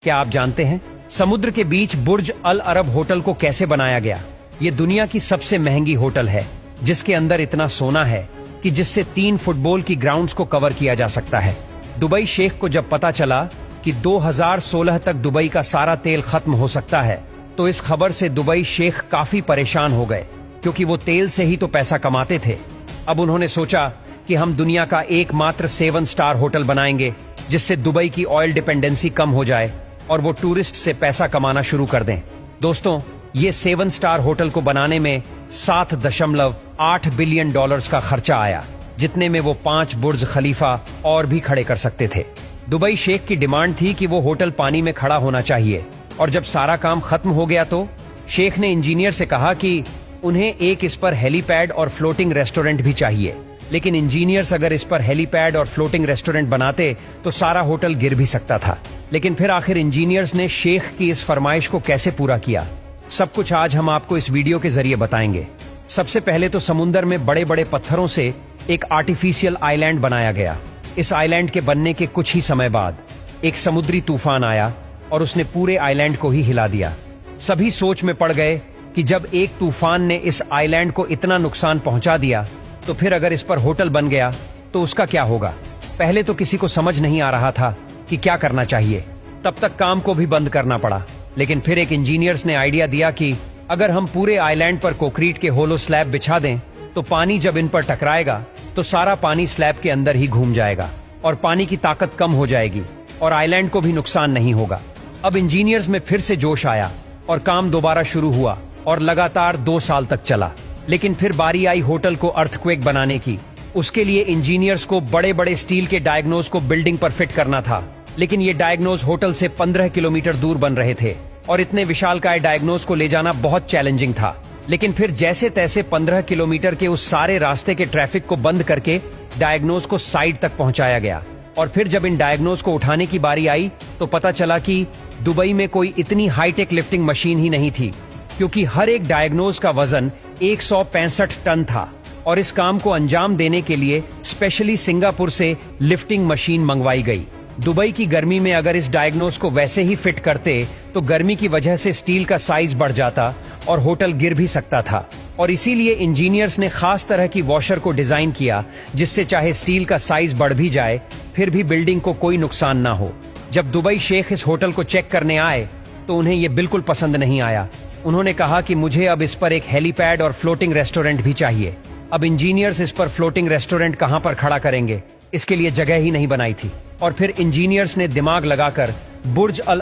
क्या आप जानते हैं समुद्र के बीच बुर्ज अल अरब होटल को कैसे बनाया गया? ये दुनिया की सबसे महंगी होटल है, जिसके अंदर इतना सोना है कि जिससे 3 फुटबॉल की ग्राउंड्स को कवर किया जा सकता है। दुबई शेख को जब पता चला कि 2016 तक दुबई का सारा तेल खत्म हो सकता है, तो इस खबर से दुबई शेख काफी परेशान हो गए, क्योंकि वो तेल से ही तो पैसा कमाते थे। अब उन्होंने सोचा कि हम दुनिया का एकमात्र 7 स्टार होटल बनाएंगे, जिससे दुबई की ऑयल डिपेंडेंसी कम हो जाए और वो टूरिस्ट से पैसा कमाना शुरू कर दें। दोस्तों, ये 7 स्टार होटल को बनाने में $7.8 बिलियन का खर्चा आया, जितने में वो 5 बुर्ज खलीफा और भी खड़े कर सकते थे। दुबई शेख की डिमांड थी कि वो होटल पानी में खड़ा होना चाहिए, और जब सारा काम खत्म हो गया तो शेख ने इंजीनियर से कहा कि उन्हें एक इस पर हेलीपैड और फ्लोटिंग रेस्टोरेंट भी चाहिए। लेकिन इंजीनियर्स अगर इस पर हेलीपैड और फ्लोटिंग रेस्टोरेंट बनाते तो सारा होटल गिर भी सकता था। लेकिन फिर आखिर इंजीनियर्स ने शेख की इस फरमाइश को कैसे पूरा किया, सब कुछ आज हम आपको इस वीडियो के जरिए बताएंगे। सबसे पहले तो समुद्र में बड़े बड़े पत्थरों से एक आर्टिफिशियल आइलैंड बनाया गया। इस आइलैंड के बनने के कुछ ही समय बाद एक समुद्री तूफान आया और उसने पूरे आइलैंड को ही हिला दिया। सभी सोच में पड़ गए कि जब एक तूफान ने इस आइलैंड को इतना नुकसान पहुंचा दिया, तो फिर अगर इस पर होटल बन गया तो उसका क्या होगा। पहले तो किसी को समझ नहीं आ रहा था कि क्या करना चाहिए, तब तक काम को भी बंद करना पड़ा। लेकिन फिर एक इंजीनियर्स ने आइडिया दिया कि अगर हम पूरे आइलैंड पर कंक्रीट के होलो स्लैब बिछा दें, तो पानी जब इन पर टकराएगा तो सारा पानी स्लैब के अंदर ही घूम जाएगा और पानी की ताकत कम हो जाएगी और आइलैंड को भी नुकसान नहीं होगा। अब इंजीनियर्स में फिर से जोश आया और काम दोबारा शुरू हुआ और लगातार 2 साल तक चला। लेकिन फिर बारी आई होटल को अर्थक्वेक बनाने की। उसके लिए इंजीनियर्स को बड़े बड़े स्टील के डायग्नोज को बिल्डिंग पर फिट करना था, लेकिन ये डायग्नोज होटल से 15 किलोमीटर दूर बन रहे थे और इतने विशालकाय डायग्नोज को ले जाना बहुत चैलेंजिंग था। लेकिन फिर जैसे तैसे 15 किलोमीटर के उस सारे रास्ते के ट्रैफिक को बंद करके डायग्नोज को साइड तक पहुंचाया गया। और फिर जब इन डायग्नोज को उठाने की बारी आई तो पता चला कि दुबई में कोई इतनी हाईटेक लिफ्टिंग मशीन ही नहीं थी, क्योंकि हर एक डायग्नोज का वजन 165 टन था और इस काम को अंजाम देने के लिए स्पेशली सिंगापुर से लिफ्टिंग मशीन मंगवाई गई। दुबई की गर्मी में अगर इस डायग्नोज को वैसे ही फिट करते तो गर्मी की वजह से स्टील का साइज बढ़ जाता और होटल गिर भी सकता था। और इसीलिए इंजीनियर्स ने खास तरह की वॉशर को डिजाइन किया, जिससे चाहे स्टील का साइज बढ़ भी जाए फिर भी बिल्डिंग को कोई नुकसान ना हो। जब दुबई शेख इस होटल को चेक करने आए तो उन्हें यह बिल्कुल पसंद नहीं आया। उन्होंने कहा कि मुझे अब इस पर एक हेलीपैड और फ्लोटिंग रेस्टोरेंट भी चाहिए। अब इंजीनियर्स इस पर फ्लोटिंग रेस्टोरेंट कहां पर खड़ा करेंगे, इसके लिए जगह ही नहीं बनाई थी। और फिर इंजीनियर्स ने दिमाग लगाकर बुर्ज अल